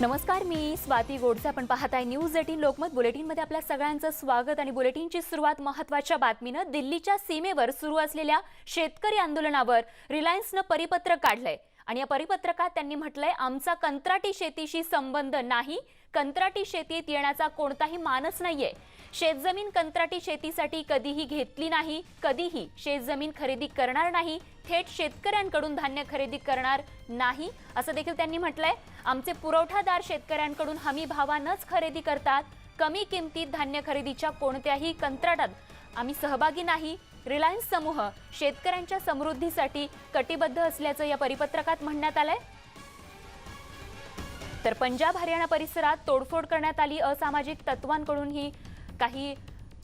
नमस्कार, मी स्वाती गोडसे. आपण पाहताय न्यूज 18 लोकमत बुलेटिनमध्ये आपल्या सगळ्यांचं स्वागत. आणि बुलेटिनची सुरुवात महत्त्वाच्या बातमीनं. दिल्लीच्या सीमेवर सुरू असलेल्या शेतकरी आंदोलनावर रिलायन्सनं परिपत्रक काढलंय आणि या परिपत्रकात त्यांनी म्हटलंय, आमचा कंत्राटी शेतीशी संबंध नाही, कंत्राटी शेतीत येण्याचा कोणताही मानस नाहीये. शेतजमीन कंत्राटी शेतीसाठी कधीही घेतली नाही, कधीही शेतजमीन खरेदी करणार नाही, थेट शेतकऱ्यांकडून धान्य खरेदी करणार नाही असं देखील त्यांनी म्हटलंय. आमचे पुरवठादार शेतकऱ्यांकडून हमी भावानंच खरेदी करतात. कमी किमतीत धान्य खरेदीच्या कोणत्याही कंत्राटात आम्ही सहभागी नाही. रिलायन्स समूह शेतकऱ्यांच्या समृद्धीसाठी कटिबद्ध असल्याचं या परिपत्रकात म्हणण्यात आलंय. तर पंजाब हरियाणा परिसरात तोडफोड करण्यात आली. असामाजिक तत्वांकडून ही काही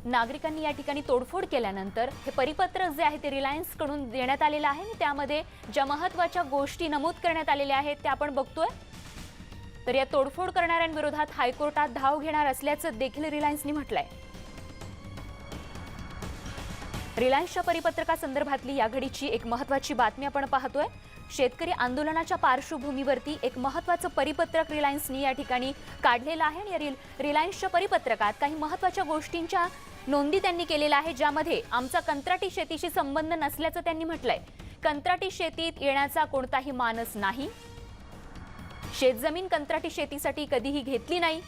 नागरिकांनी या ठिकाणी तोडफोड केल्यानंतर हे परिपत्रक जे आहे ते रिलायन्स कडून देण्यात आलेलं आहे आणि त्यामध्ये ज्या महत्त्वाच्या गोष्टी नमूद करण्यात आलेल्या आहेत त्या आपण बघतोय. तर या तोडफोड करणाऱ्यांविरोधात हायकोर्टात धाव घेणार असल्याचं देखील रिलायन्सने म्हटलंय. रिलायन्सच्या परिपत्रकासंदर्भातली या घडीची एक महत्त्वाची बातमी आपण पाहतोय. शेतकरी आंदोलनाच्या पार्श्वभूमीवरती एक महत्त्वाचं परिपत्रक रिलायन्सने या ठिकाणी काढलेलं आहे आणि रिलायन्सच्या परिपत्रकात काही महत्त्वाच्या गोष्टींच्या नोंदी त्यांनी केलेल्या आहे, ज्यामध्ये आमचा कंत्राटी शेतीशी संबंध नसल्याचं त्यांनी म्हटलंय. कंत्राटी शेतीत येण्याचा कोणताही मानस नाही, शेतजमीन कंत्राटी शेतीसाठी कधीही घेतली नाही,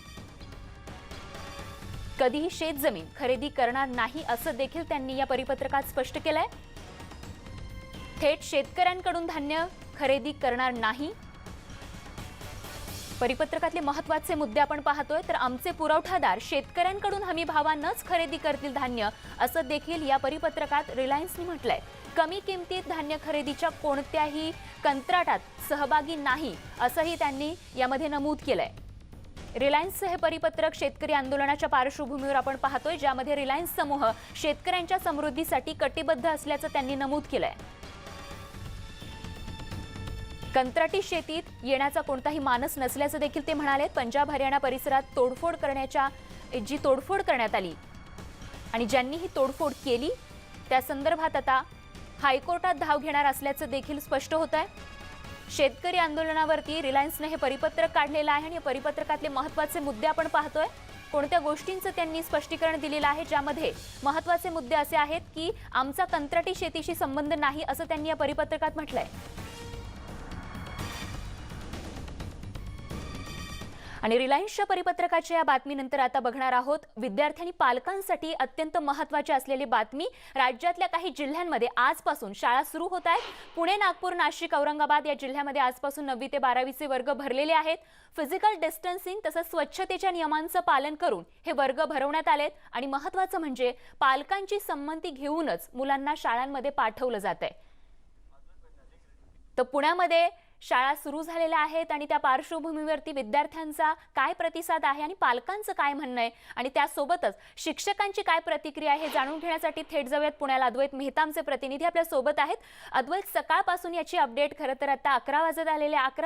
कधीही शेतजमीन खरेदी करणार नाही असं देखील त्यांनी या परिपत्रकात स्पष्ट केलंय. थेट शेतकऱ्यांकडून धान्य खरेदी करणार नाही. परिपत्रकातले महत्त्वाचे मुद्दे आपण पाहतोय. तर आमचे पुरवठादार शेतकऱ्यांकडून हमी भावानंच खरेदी करतील धान्य असं देखील या परिपत्रकात रिलायन्सने म्हटलंय. कमी किमतीत धान्य खरेदीच्या कोणत्याही कंत्राटात सहभागी नाही असंही त्यांनी यामध्ये नमूद केलंय. रिलायन्सचं हे परिपत्रक शेतकरी आंदोलनाच्या पार्श्वभूमीवर आपण पाहतोय, ज्यामध्ये रिलायन्स समूह शेतकऱ्यांच्या समृद्धीसाठी कटिबद्ध असल्याचं त्यांनी नमूद केलंय. कंत्राटी शेतीत येण्याचा कोणताही मानस नसल्याचं देखील ते म्हणाले. पंजाब हरियाणा परिसरात तोडफोड करण्यात आली आणि ज्यांनी ही तोडफोड केली त्या संदर्भात आता हायकोर्टात धाव घेणार असल्याचं देखील स्पष्ट होत आहे. शेतकरी आंदोलनावरती रिलायन्सने हे परिपत्रक काढलेलं आहे आणि या परिपत्रकातले महत्त्वाचे मुद्दे आपण पाहतोय. कोणत्या गोष्टींचं त्यांनी स्पष्टीकरण दिलेलं आहे, ज्यामध्ये महत्त्वाचे मुद्दे असे आहेत की आमचा कंत्राटी शेतीशी संबंध नाही असं त्यांनी या परिपत्रकात म्हटलंय. आणि रिलायन्सच्या परिपत्रकाच्या या बातमीनंतर आता बघणार आहोत विद्यार्थी आणि पालकांसाठी अत्यंत महत्त्वाची असलेली बातमी. राज्यातल्या काही जिल्ह्यांमध्ये आजपासून शाळा सुरू होत आहेत. पुणे, नागपूर, नाशिक, औरंगाबाद या जिल्ह्यामध्ये आजपासून 9वी ते 12वीचे वर्ग भरलेले आहेत. फिजिकल डिस्टन्सिंग तसंच स्वच्छतेच्या नियमांचं पालन करून हे वर्ग भरवण्यात आलेत आणि महत्त्वाचं म्हणजे पालकांची संमती घेऊनच मुलांना शाळांमध्ये पाठवलं जातंय. तर पुण्यामध्ये शाळा सुरू झालेल्या आहेत आणि त्या पार्श्वभूमीवरती विद्यार्थ्यांचा काय प्रतिसाद आहे आणि पालकांचं काय म्हणणं आहे आणि त्यासोबतच शिक्षकांची काय प्रतिक्रिया आहे हे जाणून घेण्यासाठी थेट जाऊयात पुण्याला. अद्वैत मेहता आमचे प्रतिनिधी आपल्या सोबत आहेत. अद्वैत, सकाळपासून याची अपडेट खरं तर आता 11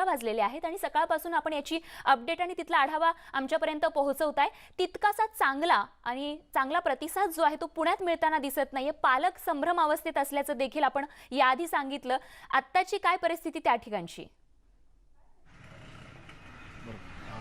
वाजलेले आहेत आणि सकाळपासून आपण याची अपडेट आणि तिथला आढावा आमच्यापर्यंत पोहोचवताय. तितकासा चांगला प्रतिसाद जो आहे तो पुण्यात मिळताना दिसत नाहीये. पालक संभ्रम अवस्थेत असल्याचं देखील आपण याआधी सांगितलं. आत्ताची काय परिस्थिती त्या ठिकाणची?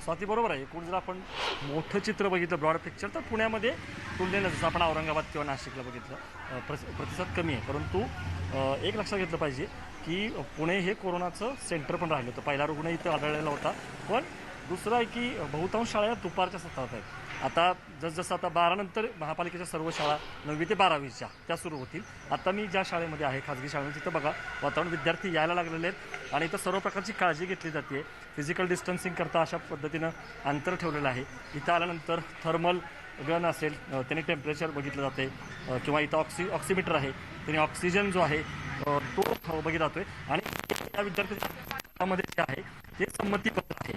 स्वाती, बरोबर आहे. एकूण जर आपण मोठं चित्र बघितलं, ब्रॉड पिक्चर, तर पुण्यामध्ये तुलनेनं जसं आपण औरंगाबाद किंवा नाशिकला बघितलं प्रतिसाद कमी आहे. परंतु एक लक्षात घेतलं पाहिजे की पुणे हे कोरोनाचं सेंटर पण राहिलं होतं. पहिला रुग्ण इथं आढळलेला होता. पण दुसरं आहे की बहुतांश शाळा दुपारच्या सत्रात आहेत. आता जसजसं आता 12 नंतर महापालिकेच्या सर्व शाळा 9वी ते 12वीच्या त्या सुरू होतील. आता मी ज्या शाळेमध्ये आहे, खाजगी शाळेमध्ये, तिथं बघा वातावरण, विद्यार्थी यायला लागलेले आहेत आणि इथं सर्व प्रकारची काळजी घेतली जाते. फिजिकल डिस्टन्सिंग करता अशा पद्धतीनं अंतर ठेवलेलं आहे. इथं आल्यानंतर थर्मल गन असेल, त्याने टेम्परेचर बघितलं जाते किंवा इथं ऑक्सिमीटर आहे, त्याने ऑक्सिजन जो आहे तो बघितला जातोय. आणि त्या विद्यार्थ्यांमध्ये जे आहे ते संमतीपत्र आहे.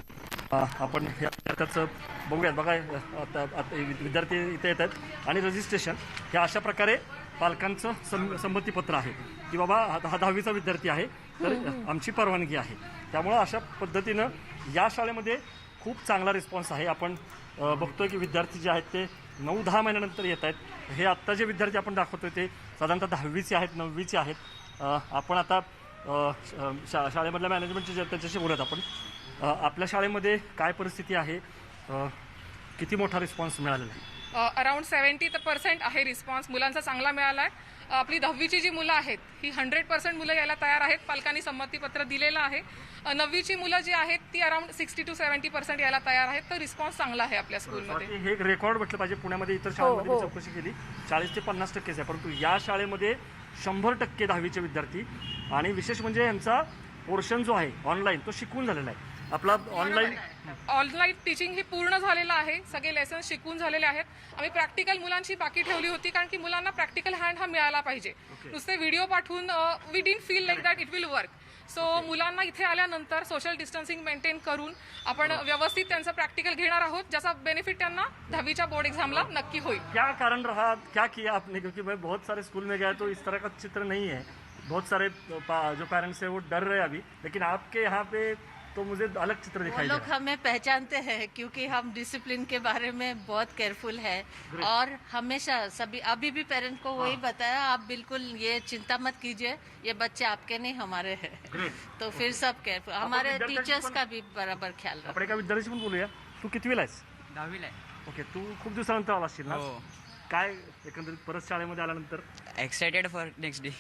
आपण ह्या विद्यार्थ्याचं बघूयात. बघा, आता विद्यार्थी इथे येत आहेत आणि रजिस्ट्रेशन ह्या अशा प्रकारे पालकांचं संमतीपत्र आहे की बाबा हा 10वीचा विद्यार्थी आहे तर आमची परवानगी आहे. त्यामुळं अशा पद्धतीनं या शाळेमध्ये खूप चांगला रिस्पॉन्स आहे. आपण बघतोय की विद्यार्थी जे आहेत ते 9-10 महिन्यानंतर येत आहेत. हे आत्ता जे विद्यार्थी आपण दाखवतोय ते साधारणतः 10वीचे आहेत, 9वीचे आहेत. आपण आता शाळेमधल्या मॅनेजमेंटचे त्यांच्याशी बोलत आपण आपल्या शाळेमध्ये काय परिस्थिती आहे, किती मोठा रिस्पॉन्स मिळालेला आहे? अराउंड 70% आहे रिस्पॉन्स मुलांचा चांगला मिळाला आहे. आपली 10वीची जी मुलं आहेत ही 100% मुलं यायला तयार आहेत. पालकांनी संमतीपत्र दिलेलं आहे. 9वीची मुलं जी आहेत ती अराउंड 60 to 70% यायला तयार आहेत. तर रिस्पॉन्स चांगला आहे आपल्या स्कूलमध्ये. स्वाती, हे एक रेकॉर्ड म्हटलं पाहिजे. पुण्यामध्ये इतर शाळांमध्ये मी चौकशी केली, 40 ते 50% आहे, परंतु या शाळेमध्ये 100% 10वीचे विद्यार्थी, आणि विशेष म्हणजे यांचा पोर्शन जो आहे ऑनलाईन तो शिकवून झालेला आहे. आपला ऑनलाईन टीचिंग ही पूर्ण झालेलं आहे. सगळे लेसन शिकवून झालेले आहेत. आम्ही प्रॅक्टिकल मुलांची बाकी ठेवली होती, कारण की मुलांना प्रॅक्टिकल हँड हा मिळाला पाहिजे. नुसते व्हिडिओ पाठवून we didn't feel like that it will work. So मुलांना इथे आल्यानंतर सोशल डिस्टन्सिंग मेंटेन करून आपण व्यवस्थित त्यांचं प्रॅक्टिकल घेणार आहोत, ज्याचा बेनिफिट त्यांना 10वीच्या बोर्ड एक्झामला नक्की होईल. क्या कारण रहा, क्या किया आपने? क्योंकि मैं बहुत सारे स्कूल में गया तो इस तरह का चित्र नहीं है. बहुत सारे जो पेरेंट्स है वो डर रहे अभी, लेकिन आपके यहाँ पे तो मुझे अलग चित्र वो दिखाई दे लोग रहा है. हमें पहचानते हैं क्योंकि हम डिसिप्लिन के बारे में बहुत केयरफुल है और हमेशा सभी अभी भी पेरेंट को वही बताया, आप बिल्कुल ये चिंता मत कीजिए, ये बच्चे आपके नहीं हमारे हैं. तो फिर सब केयरफुल, हमारे टीचर्स का भी बराबर ख्याल रखो. आपण एका विद्यार्थ्याशी पण बोलूया. तू कितवीला आहेस? 10वीला आहे. ओके, तू खूप दिवसानंतर आला असशील ना? हो. काय एकंदरीत परत शाळेमध्ये आल्यानंतर? Excited for next day.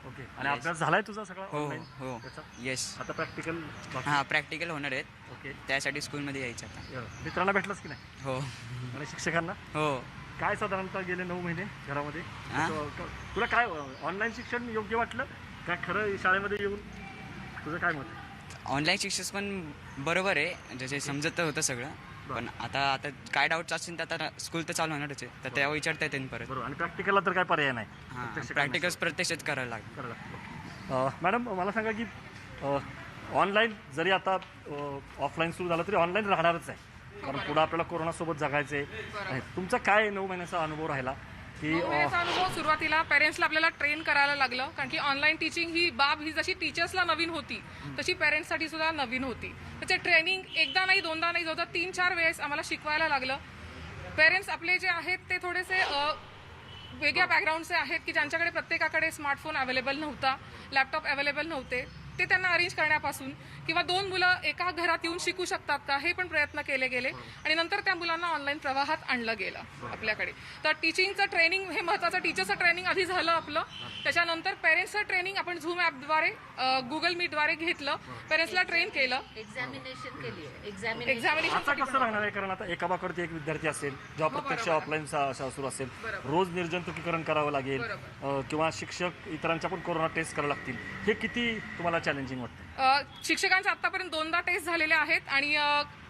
Okay, आणि अभ्यास झालाय तुझा सगळा हो online? हो त्याचा? येस. आता प्रॅक्टिकल? हां, प्रॅक्टिकल होणार आहेत, ओके. त्यासाठी स्कूलमध्ये यायचं आता. मित्रांना भेटलास की नाही, हो आणि शिक्षकांना? हो. काय साधारणतः गेले 9 महिने घरामध्ये हा? तुला काय ऑनलाईन शिक्षण योग्य वाटलं काय? खरं शाळेमध्ये येऊन तुझं काय मत आहे? ऑनलाईन शिक्षण पण बरोबर आहे, जसे समजत होतं सगळं, पण आता आता काय डाऊट्स असतील तर आता स्कूल तर चालू होणारच आहे, तर तेव्हा विचारता येते परत. बरोबर, आणि प्रॅक्टिकलला तर काय पर्याय नाही. हां, प्रत्यक्ष प्रॅक्टिकल्स प्रत्यक्षात करायला लागेल. करायला लागतं. मॅडम, मला सांगा की ऑनलाईन जरी आता ऑफलाईन सुरू झालं तरी ऑनलाईन राहणारच आहे, कारण पुढे आपल्याला कोरोनासोबत जगायचं आहे. तुमचा काय 9 महिन्याचा अनुभव राहिला की? 9 महिन्याचा अनुभव सुरुवातीला पेरेंट्सला आपल्याला ट्रेन करायला लागलं, कारण की ऑनलाईन टीचिंग ही बाब ही जशी टीचर्सला नवीन होती तशी पेरेंट्ससाठी सुद्धा नवीन होती. त्याचे ट्रेनिंग एकदा नाही दोनदा नाही जवळ 3-4 वेळेस आम्हाला शिकवायला लागलं. पेरेंट्स आपले जे आहेत ते थोडेसे वेगळ्या बॅकग्राऊंडचे आहेत, की ज्यांच्याकडे प्रत्येकाकडे स्मार्टफोन अवेलेबल नव्हता, लॅपटॉप अवेलेबल नव्हते. ते त्यांना अरेंज करण्यापासून किंवा 2 मुलं एका घरात येऊन शिकू शकतात का हे पण प्रयत्न केले गेले, आणि नंतर त्या मुलांना ऑनलाईन प्रवाहात आणलं गेलं आपल्याकडे. तर टीचिंगचं ट्रेनिंग हे महत्त्वाचं. टीचरचं ट्रेनिंग आधी झालं आपलं, त्याच्यानंतर पेरेंट्सचं ट्रेनिंग आपण झूम ॲपद्वारे गुगल मीटद्वारे घेतलं, पेरेंट्सला ट्रेन केलं. एग्जामिनेशन के लिए एक्झामिनेशन आता कसं राहणार आहे? कारण आता एका बाकरती एक विद्यार्थी असेल, जेव्हा प्रत्यक्ष ऑफलाईन शाळा सुरू असेल, रोज निर्जंतुकीकरण करावं लागेल, किंवा शिक्षक इतरांच्या पण कोरोना टेस्ट करावं लागतील. हे किती तुम्हाला चॅलेंजिंग वाटतं? शिक्षकांच्या आतापर्यंत 2दा टेस्ट झालेल्या आहेत, आणि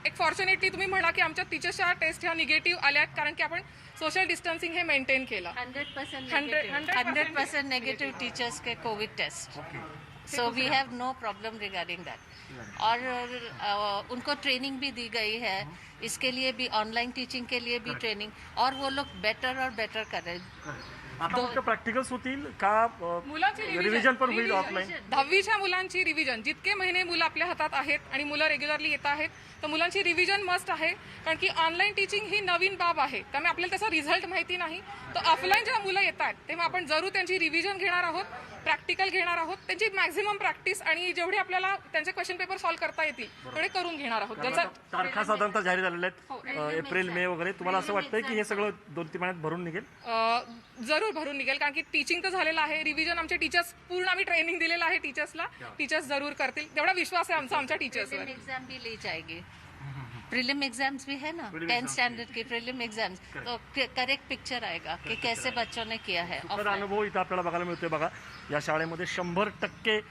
एक फॉर्च्युनेटली तुम्ही म्हणा की आमच्या टीचर्सच्या टेस्ट ह्या निगेटिव्ह आल्या आहेत, कारण की आपण सोशल डिस्टन्सिंग हे मेंटेन केलं. 100% नेगेटिव टीचर्स के Covid test. So we have no problem regarding that. और उनको ट्रेनिंग भी दी गई है, इसके लिए भी ऑनलाइन टीचिंग के लिए भी ट्रेनिंग, और वो लोग बेटर और बेटर कर रहे हैं. आता फक्त प्रॅक्टिकल्स होतील का? मुलांची रिव्हिजन पण होईल ऑफलाईन? 10वीच्या मुलांची रिव्हिजन, जितके महिने मुलं आपल्या हातात आहेत आणि मुलं रेग्युलरली येत आहेत, तर मुलांची रिव्हिजन मस्ट आहे, कारण की ऑनलाईन टीचिंग ही नवीन बाब आहे. त्यामुळे आपल्याला त्याचा रिझल्ट माहिती नाही. तर ऑफलाईन जेव्हा मुलं येत आहेत तेव्हा आपण जरूर त्यांची रिव्हिजन घेणार आहोत, प्रॅक्टिकल घेणार आहोत, त्यांची मॅक्झिमम प्रॅक्टिस, आणि जेवढे आपल्याला त्यांचे क्वेश्चन पेपर सॉल्व्ह करता येतील तेवढे करून घेणार आहोत. ज्याचा तारखा साधारणतः जाहीर झालेल्या आहेत, एप्रिल मे वगैरे. तुम्हाला असं वाटतंय की हे सगळं 2-3 महिन्यात भरून निघेल? जरूर भरून निघेल, कारण की टीचिंग तर झालेलं आहे. रिव्हिजन आमचे टीचर्स, पूर्ण आम्ही ट्रेनिंग दिलेलं आहे टीचर्सला, टीचर्स जरूर करतील, तेवढा विश्वास आहे आमच्या टीचर्सवर. एग्जाम भी ली जाएगी. प्रीलिम एग्जाम्स भी है ना, 10th स्टैंडर्ड की प्रीलिम एग्जाम्स, तो करेक्ट पिक्चर आएगा कि कैसे बच्चों ने किया है. तर अनुभव इथं आपल्याला बघायला मिळतोय. बघा, या शाळेमध्ये 100%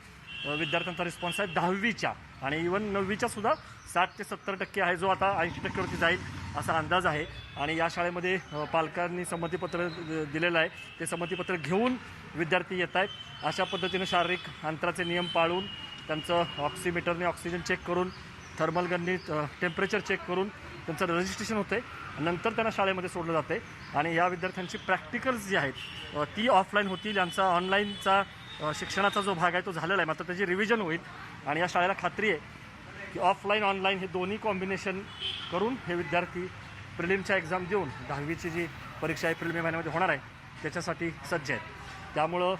विद्यार्थ्यांचा रिस्पॉन्स आहे 10वीच्या, आणि इव्हन 9वीच्या सुद्धा 60 ते 70% आहे, जो आता 80%वरती जाईल असा अंदाज आहे. आणि या शाळेमध्ये पालकांनी संमतीपत्र दिलेलं आहे, ते संमतीपत्र घेऊन विद्यार्थी येत आहेत. अशा पद्धतीनं शारीरिक अंतराचे नियम पाळून, त्यांचं ऑक्सिमीटरने ऑक्सिजन चेक करून, थर्मल गननी टेम्परेचर चेक करून त्यांचं रजिस्ट्रेशन होतं आहे. नंतर त्यांना शाळेमध्ये सोडलं जातं आहे, आणि या विद्यार्थ्यांची प्रॅक्टिकल्स जी आहेत ती ऑफलाईन होतील. यांचा ऑनलाईनचा शिक्षणाचा जो भाग आहे तो झालेला आहे, मात्र त्याची रिव्हिजन होईल. आणि या शाळेला खात्री आहे की ऑफलाईन ऑनलाईन हे दोन्ही कॉम्बिनेशन करून हे विद्यार्थी प्रिलिमच्या एक्झाम देऊन 10वीची जी परीक्षा आहे एप्रिल मे महिन्यामध्ये होणार आहे त्याच्यासाठी सज्ज आहेत. त्यामुळं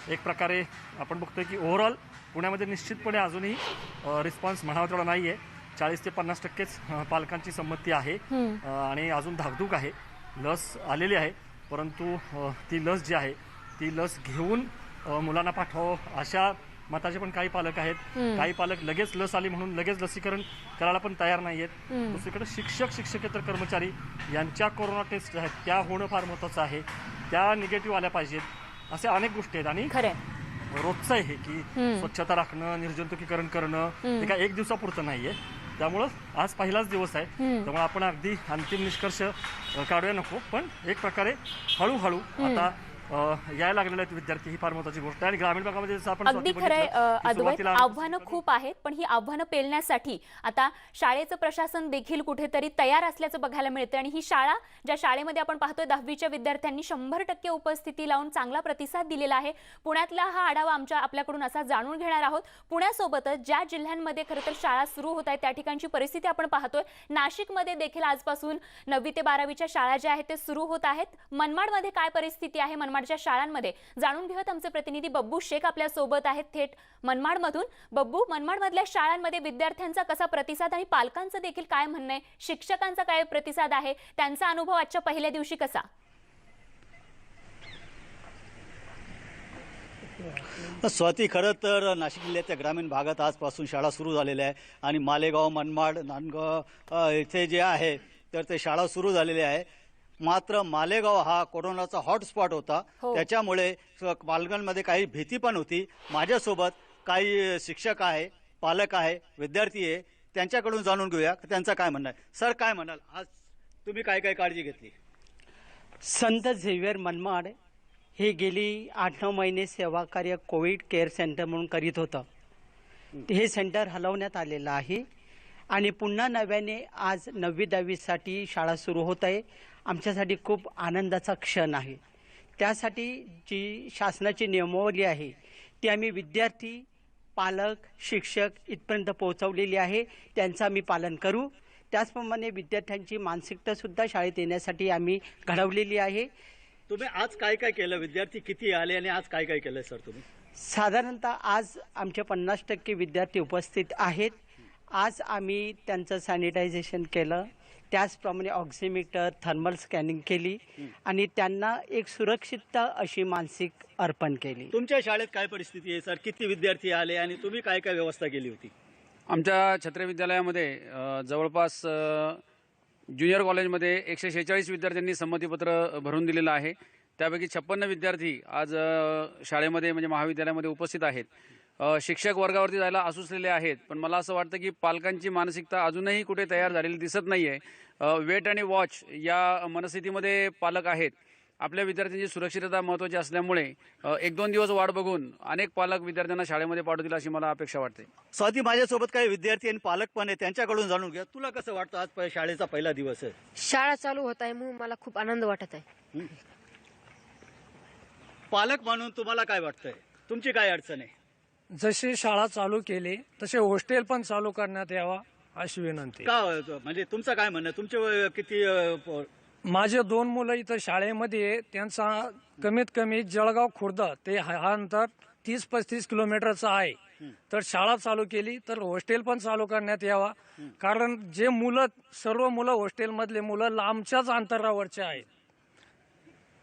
एक प्रकारे आपण बघतोय की ओव्हरऑल पुण्यामध्ये निश्चितपणे अजूनही रिस्पॉन्स म्हणावा तेवढा नाही आहे. 40 ते 50%च पालकांची संमती आहे आणि अजून धाकधूक आहे. लस आलेली आहे, परंतु ती लस जी आहे ती लस घेऊन मुलांना पाठवावं अशा मताचे पण काही पालक आहेत. काही पालक लगेच लस आली म्हणून लगेच लसीकरण करायला पण तयार नाही आहेत. दुसरीकडे शिक्षकेतर कर्मचारी यांच्या कोरोना टेस्ट आहेत त्या होणं फार महत्त्वाचं आहे. त्या निगेटिव्ह आल्या पाहिजेत. असे अनेक गोष्टी आहेत आणि खरंय. रोजचं आहे की स्वच्छता राखणं, निर्जंतुकीकरण करणं हे काय एक दिवसापुरतं नाहीये. त्यामुळं आज पहिलाच दिवस आहे, त्यामुळे आपण अगदी अंतिम निष्कर्ष काढूया नको, पण एक प्रकारे हळूहळू आता यायला लागलेले आहेत विद्यार्थी, ही फार महत्त्वाची गोष्ट आहे. आणि ग्रामीण भागामध्ये जसं आपण अगदी स्वाती खरंय बघितलं की अद्वैत, सुरुवातीला आव्हानं खूप आहेत, पण ही आव्हानं पेलण्यासाठी आता शाळेचं प्रशासन देखील कुठेतरी तयार असल्याचं बघायला मिळतं. आणि ही शाळा, ज्या शाळेमध्ये आपण पाहतोय 10वीच्या विद्यार्थ्यांनी 100% उपस्थिती लावून चांगला प्रतिसाद दिलेला आहे. पुण्यातला हा आढावा आपल्याकडून असा जाणून घेणार आहोत. पुण्यासोबतच ज्या जिल्ह्यांमध्ये खरं तर शाळा सुरू होत आहेत त्या ठिकाणची परिस्थिती आपण पाहतोय. नाशिकमध्ये देखील आजपासून 9वी ते 12वीच्या शाळा ज्या आहेत ते सुरू होत आहेत. मनमाडमध्ये काय परिस्थिती आहे, मनमाडच्या शाळांमध्ये जाणून घेऊयात. आमचे प्रतिनिधी बब्बू शेख आपल्या सोबत आहेत थेट मनमाडमधून. बब्बू, मनमाडमधल्या शाळांमध्ये विद्यार्थ्यांचा कसा प्रतिसाद आणि पालकांचं देखील काय म्हणणं आहे, शिक्षकांचा काय प्रतिसाद आहे, त्यांचा अनुभव आजच्या पहिल्या दिवशी कसा? स्वाती, खरं तर नाशिक जिल्ह्याच्या ग्रामीण भागात आजपासून शाळा सुरू झालेल्या आहे आणि मालेगाव, मनमाड, नांदगाव इथे जे आहे तर ते शाळा सुरू झालेल्या आहे. मात्र मालेगाव हा कोरोनाचा हॉटस्पॉट होता. त्याच्यामुळे पालकांमध्ये काही भीती पण होती. माझ्यासोबत काही शिक्षक आहे, पालक आहे, विद्यार्थी आहे, त्यांच्याकडून जाणून घेऊया त्यांचं काय म्हणणं आहे. सर, काय म्हणाल, आज तुम्ही काय काय काळजी घेतली? संत झेवियर मनमाड हे गेली 8-9 महिने सेवा कार्य कोविड केअर सेंटर म्हणून करीत होतं. हे सेंटर हलवण्यात आलेलं आहे आणि पुन्हा नव्याने आज 9वी-10वीसाठी शाळा सुरू होत आहे. आमच्यासाठी खूप आनंदाचा क्षण आहे. त्यासाठी जी शासनाची नियमावली आहे ती आम्ही विद्यार्थी, पालक, शिक्षक इथपर्यंत पोहोचवलेली आहे. त्यांचं आम्ही पालन करू. त्याचप्रमाणे विद्यार्थ्यांची मानसिकतासुद्धा शाळेत येण्यासाठी आम्ही घडवलेली आहे. तुम्ही आज काय काय केलं? विद्यार्थी किती आले आणि आज काय काय केलं सर तुम्ही? साधारणतः आज आमचे 50% विद्यार्थी उपस्थित आहेत. आज आम्ही त्यांचं सॅनिटायझेशन केलं, त्याचप्रमाणे ऑक्सिमीटर, थर्मल स्कॅनिंग केली आणि त्यांना एक सुरक्षितता अशी मानसिक अर्पण केली. तुमच्या शाळेत काय परिस्थिती आहे सर? किती विद्यार्थी आले आणि तुम्ही काय काय व्यवस्था केली होती? आमच्या छत्री विद्यालयामध्ये जवळपास ज्युनियर कॉलेजमध्ये 146 विद्यार्थ्यांनी संमतीपत्र भरून दिलेलं आहे. त्यापैकी 56 विद्यार्थी आज शाळेमध्ये म्हणजे महाविद्यालयामध्ये उपस्थित आहेत. शिक्षक वर्गावरती जायला आसुसलेले आहेत, पण मला असं वाटतं की पालकांची मानसिकता अजूनही कुठे तयार झालेली दिसत नाही आहे. वेट आणि वॉच या मनस्थितीमध्ये पालक आहेत. आपल्या विद्यार्थ्यांची सुरक्षितता महत्त्वाची असल्यामुळे 1-2 दिवस वाट बघून अनेक पालक विद्यार्थ्यांना शाळेमध्ये पाठवतील अशी मला अपेक्षा वाटते. स्वाती, माझ्यासोबत काही विद्यार्थी आणि पालक पण आहे, त्यांच्याकडून जाणून घ्या. तुला कसं वाटतं? आज शाळेचा पहिला दिवस आहे, शाळा चालू होत आहे म्हणून मला खूप आनंद वाटत आहे. पालक म्हणून तुम्हाला काय वाटतंय? तुमची काय अडचण आहे? जशी शाळा चालू केली तसे हॉस्टेल पण चालू करण्यात यावा अशी विनंती. का म्हणजे तुमचं काय म्हणणं? तुमचे वय किती? माझे 2 मुलं इथं शाळेमध्ये, त्यांचा कमीत कमी जळगाव खुर्द ते हा अंतर 30-35 किलोमीटरचं आहे. तर शाळा चालू केली तर हॉस्टेल पण चालू करण्यात यावा, कारण जे मुलं, सर्व मुलं हॉस्टेलमधले मुलं लांबच्याच अंतरावरचे आहेत.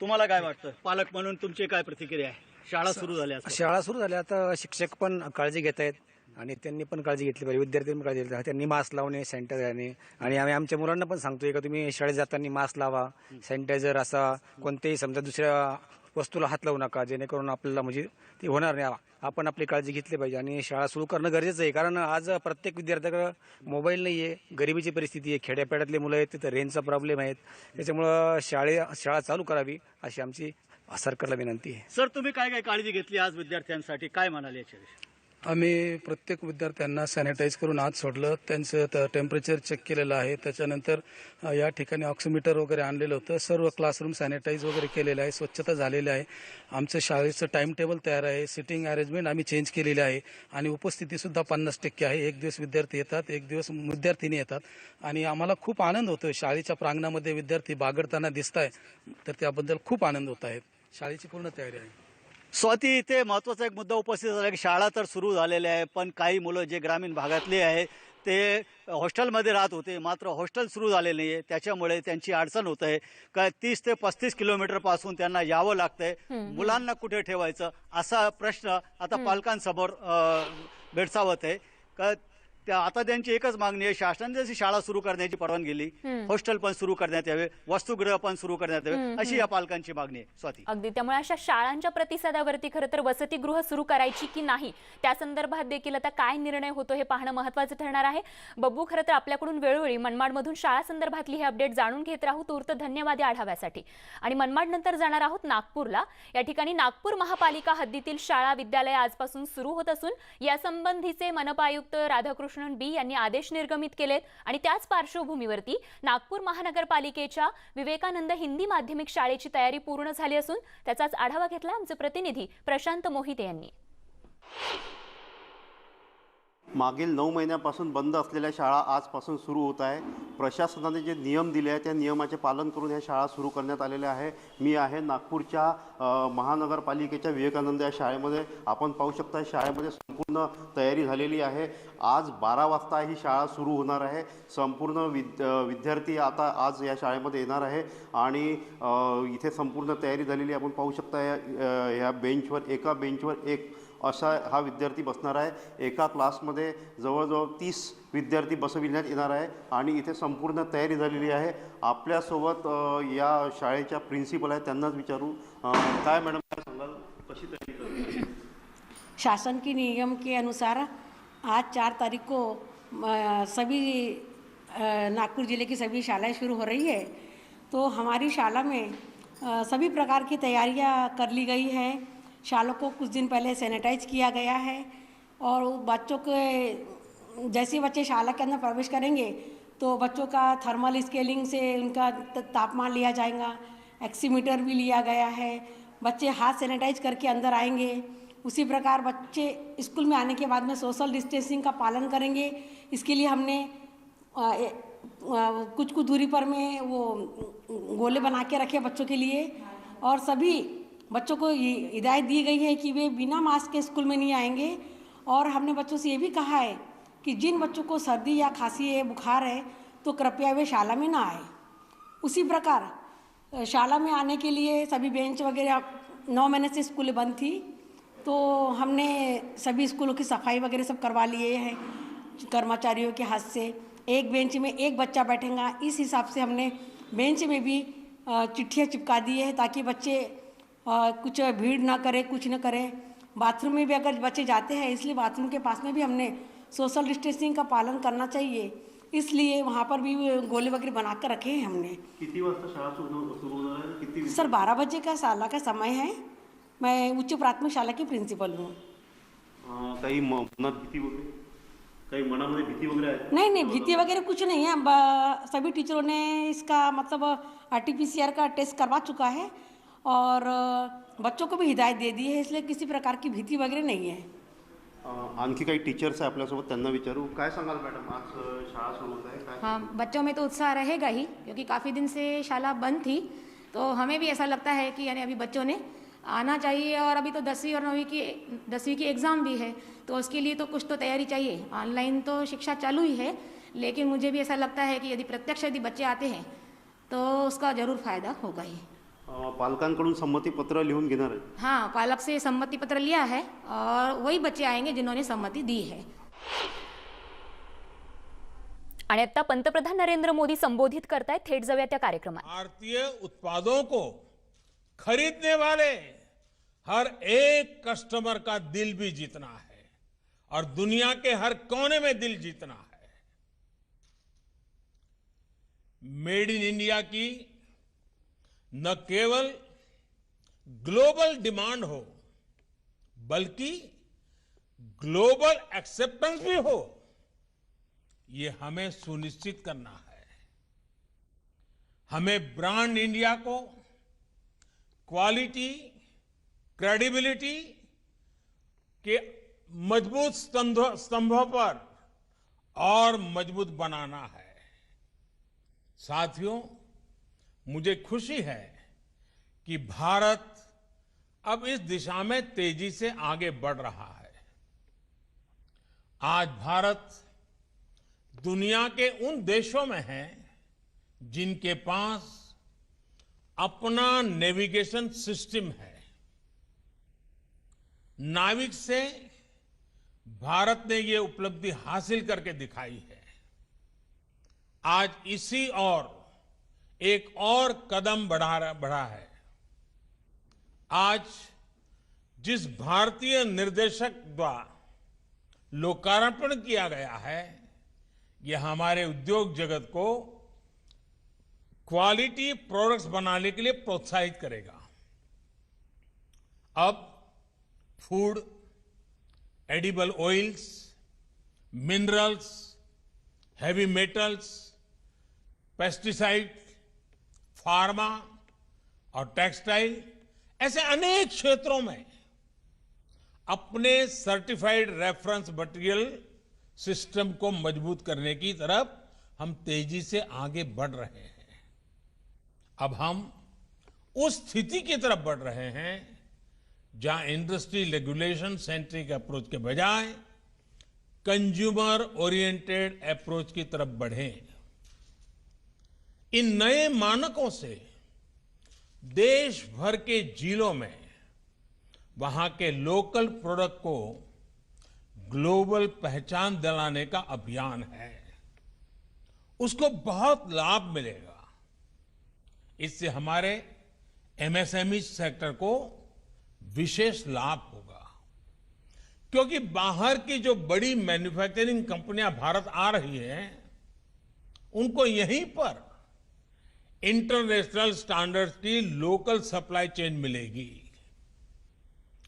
तुम्हाला काय वाटतं पालक म्हणून तुमची काय प्रतिक्रिया आहे? शाळा सुरू झाल्या, शाळा सुरू झाल्या, आता शिक्षक पण काळजी घेत आहेत आणि त्यांनी पण काळजी घेतली पाहिजे, विद्यार्थ्यांनी पण काळजी घेतली. त्यांनी मास्क लावणे, सॅनिटायझर घालणे आणि आम्ही आमच्या मुलांना पण सांगतोय का तुम्ही शाळेत जाताना मास्क लावा, सॅनिटायझर असा कोणत्याही समजा दुसऱ्या वस्तूला हात लावू नका, जेणेकरून आपल्याला म्हणजे ते होणार नाही. आपण आपली काळजी घेतली पाहिजे आणि शाळा सुरू करणं गरजेचं आहे, कारण आज प्रत्येक विद्यार्थ्याकडे मोबाईल नाही आहे, गरिबीची परिस्थिती आहे, खेड्यापाड्यातले मुलं आहेत, तिथं रेंजचा प्रॉब्लेम आहेत. त्याच्यामुळं शाळा चालू करावी अशी आमची सरकारला विनंती आहे. सर, तुम्ही काय काय काळजी घेतली आज विद्यार्थ्यांसाठी, काय म्हणाले याच्याविषयी? आम्ही प्रत्येक विद्यार्थ्यांना सॅनिटाईज करून आत सोडलं, त्यांचं टेम्परेचर चेक केलेलं आहे. त्याच्यानंतर या ठिकाणी ऑक्सिमीटर वगैरे आणलेलं होतं. सर्व क्लासरूम सॅनिटाईज वगैरे केलेलं आहे, स्वच्छता झालेली आहे. आमचं शाळेचं टाइम टेबल तयार आहे, सिटिंग अरेंजमेंट आम्ही चेंज केलेली आहे आणि उपस्थितीसुद्धा 50% आहे. एक दिवस विद्यार्थी येतात, एक दिवस विद्यार्थिनी येतात आणि आम्हाला खूप आनंद होतो. शाळेच्या प्रांगणामध्ये विद्यार्थी बागडताना दिसत आहे, तर त्याबद्दल खूप आनंद होत आहे. शाळेची पूर्ण तयारी आहे. स्वाती, इथे महत्त्वाचा एक मुद्दा उपस्थित झाला की शाळा तर सुरू झालेल्या आहे, पण काही मुलं जे ग्रामीण भागातले आहे ते हॉस्टेलमध्ये राहत होते, मात्र हॉस्टेल सुरू झाले नाही आहे, त्याच्यामुळे त्यांची अडचण होत आहे. का 30 ते 35 किलोमीटरपासून त्यांना यावं लागतंय. मुलांना कुठे ठेवायचं असा प्रश्न आता पालकांसमोर भेडसावत आहे. का आता त्यांची एकच मागणी आहे, शासनाने जशी शाळा सुरू करण्याची परवानगी दिली, हॉस्टेल पण सुरू करण्यात यावे, वसतिगृह पण सुरू करण्यात यावे, अशी या पालकांची मागणी आहे. स्वाती. अगदी, त्यामुळे अशा शाळांच्या प्रतिसादावरती खरं तर वसतिगृह सुरू करायची की नाही त्या संदर्भात देखील आता काय निर्णय होतो हे पाहणं महत्त्वाचं ठरणार आहे. बब्बू, खरं तर आपल्याकडून वेळोवेळी मनमाडमधून शाळा संदर्भातली हे अपडेट जाणून घेत राहू. तूर्त धन्यवाद या आढाव्यासाठी. आणि मनमाड नंतर जाणार आहोत नागपूरला. या ठिकाणी नागपूर महापालिका हद्दीतील शाळा विद्यालय आजपासून सुरू होत असून यासंबंधीचे मनपा आयुक्त राधाकृष्णन बी यांनी आदेश निर्गमित केलेत. आणि त्याच पार्श्वभूमीवरती नागपूर महानगरपालिकेच्या विवेकानंद हिंदी माध्यमिक शाळेची तयारी पूर्ण झाली असून त्याचाच आढावा घेतला आमचे प्रतिनिधी प्रशांत मोहिते यांनी. मागील 9 महिन्यापासून बंद असलेल्या शाळा आजपासून सुरू होत आहे. प्रशासनाने जे नियम दिले आहे त्या नियमाचे पालन करून ह्या शाळा सुरू करण्यात आलेल्या आहे. मी आहे नागपूरच्या महानगरपालिकेच्या विवेकानंद या शाळेमध्ये. आपण पाहू शकता शाळेमध्ये संपूर्ण तयारी झालेली आहे. आज 12 वाजता ही शाळा सुरू होणार आहे. संपूर्ण विद्यार्थी आता आज या शाळेमध्ये येणार आहे आणि इथे संपूर्ण तयारी झालेली आपण पाहू शकता. या बेंचवर एका बेंचवर एक असा हा विद्यार्थी बसणार आहे. एका क्लासमध्ये जवळजवळ 30 विद्यार्थी बसविण्यात येणार आहे आणि इथे संपूर्ण तयारी झालेली आहे. आपल्यासोबत या शाळेच्या प्रिन्सिपल आहेत, त्यांनाच विचारू. काय मॅडम काय सांगाल, कशी तयारी करते? शासन के नियम के अनुसार आज 4 तारीख को सभी नागपुर ज़िले की सभी शालाएं शुरू हो रही है. तो हमारी शाला में सभी प्रकार की तैयारियां कर ली गई है. शाला को कुछ दिन पहले सैनिटाइज किया गया है और बच्चों के जैसे बच्चे शाला के अंदर प्रवेश करेंगे तो बच्चों का थर्मल स्केलिंग से उनका तापमान लिया जाएगा. एक्सीमीटर भी लिया गया है. बच्चे हाथ सैनिटाइज करके अंदर आएंगे. उसी प्रकार बच्चे स्कूल में आने के बाद में सोशल डिस्टेंसिंग का पालन करेंगे. इसके लिए हमने कुछ दूरी पर में वो गोले बना के रखे बच्चों के लिए और सभी बच्चों को हिदायत दी गई है कि वे बिना मास्क के स्कूल में नहीं आएंगे. और हमने बच्चों से ये भी कहा है कि जिन बच्चों को सर्दी या खांसी है, बुखार है, तो कृपया वे शाला में ना आए. उसी प्रकार शाला में आने के लिए सभी बेंच वगैरह 9 महीने से स्कूलें बंद थी, तो हमने सभी स्कूलों की सफाई वगैरह सब करवा लिए हैं कर्मचारियों के हाथ से. एक बेंच में एक बच्चा बैठेगा, इस हिसाब से हमने बेंच में भी चिट्ठियाँ चिपका दी है ताकि बच्चे कुछ भीड़ ना करे, कुछ ना करे. बाथरूम में भी अगर बच्चे जाते हैं, इसलिए बाथरूम के पास में भी हमने सोशल डिस्टेंसिंग का पालन करना चाहिए, इसलिए वहाँ पर भी गोले वगैरह बना कर रखे हैं हमने. किती वाजता शाळा सुरू होणार आहे? किती? सर 12 बजे का शाला का समय है. मैं उच्च प्राथमिक शाला की प्रिंसिपल हूँ. काही मनात भीती वगैरे, काही मनामध्ये भीती वगैरे आहे? नहीं, भीति वगैरह कुछ नहीं है. सभी टीचरों ने इसका मतलब RT-PCR का टेस्ट करवा चुका है और बच्चों को भी हिदायत दे दी है, इसलिए किसी प्रकार की भीति वगैरह नहीं है. आणखी काही टीचर्स आहे आपल्यासोबत, त्यांना विचारू. काय सांगाल मॅडम, आज शाळा सुरू होत आहे, काय? हाँ, बच्चों में तो उत्साह रहेगा ही क्योंकि काफ़ी दिन से शाला बंद थी. तो हमें भी ऐसा लगता है कि यानी अभी बच्चों ने आना चाहिए और अभी तो 10वीं और 10वीं की एग्ज़ाम भी है, तो उसके लिए तो कुछ तो तैयारी चाहिए. ऑनलाइन तो शिक्षा चालू ही है, लेकिन मुझे भी ऐसा लगता है कि यदि प्रत्यक्ष यदि बच्चे आते हैं तो उसका ज़रूर फ़ायदा होगा ही. पालकांकडून संमती पत्र लिहून घेणार आहे? हाँ, पालक से सम्मति पत्र लिया है और वही बच्चे आएंगे जिन्होंने सम्मति दी है. आणि आता पंतप्रधान नरेंद्र मोदी संबोधित करतायत. थेट जाऊया त्या कार्यक्रमात. भारतीय उत्पादों को खरीदने वाले हर एक कस्टमर का दिल भी जीतना है और दुनिया के हर कोने में दिल जीतना है. मेड इन इंडिया की न केवल ग्लोबल डिमांड हो बल्कि ग्लोबल एक्सेप्टेंस भी हो, ये हमें सुनिश्चित करना है. हमें ब्रांड इंडिया को क्वालिटी, क्रेडिबिलिटी के मजबूत स्तंभों पर और मजबूत बनाना है. साथियों, मुझे खुशी है कि भारत अब इस दिशा में तेजी से आगे बढ़ रहा है. आज भारत दुनिया के उन देशों में है जिनके पास अपना नेविगेशन सिस्टम है। नाविक से भारत ने ये उपलब्धि हासिल करके दिखाई है। आज इसी और एक और कदम बढ़ा है। आज जिस भारतीय निर्देशक द्वारा लोकार्पण किया गया है, यह हमारे उद्योग जगत को क्वालिटी प्रोडक्ट्स बनाने के लिए प्रोत्साहित करेगा। अब food, edible oils, minerals, heavy metals, pesticide, pharma और टेक्सटाइल ऐसे अनेक क्षेत्रों में अपने सर्टिफाइड रेफरेंस मटेरियल सिस्टम को मजबूत करने की तरफ हम तेजी से आगे बढ़ रहे हैं। अब हम उस स्थिति की तरफ बढ़ रहे हैं जहां इंडस्ट्री रेगुलेशन सेंट्रिक अप्रोच के बजाय कंज्यूमर ओरिएंटेड अप्रोच की तरफ बढ़ें। इन नए मानकों से देश भर के जिलों में वहां के लोकल प्रोडक्ट को ग्लोबल पहचान दिलाने का अभियान है। उसको बहुत लाभ मिलेगा। इससे हमारे एमएसएमई सेक्टर को विशेष लाभ होगा, क्योंकि बाहर की जो बड़ी मैन्युफैक्चरिंग कंपनियां भारत आ रही हैं, उनको यहीं पर इंटरनेशनल स्टैंडर्ड्स की लोकल सप्लाई चेन मिलेगी।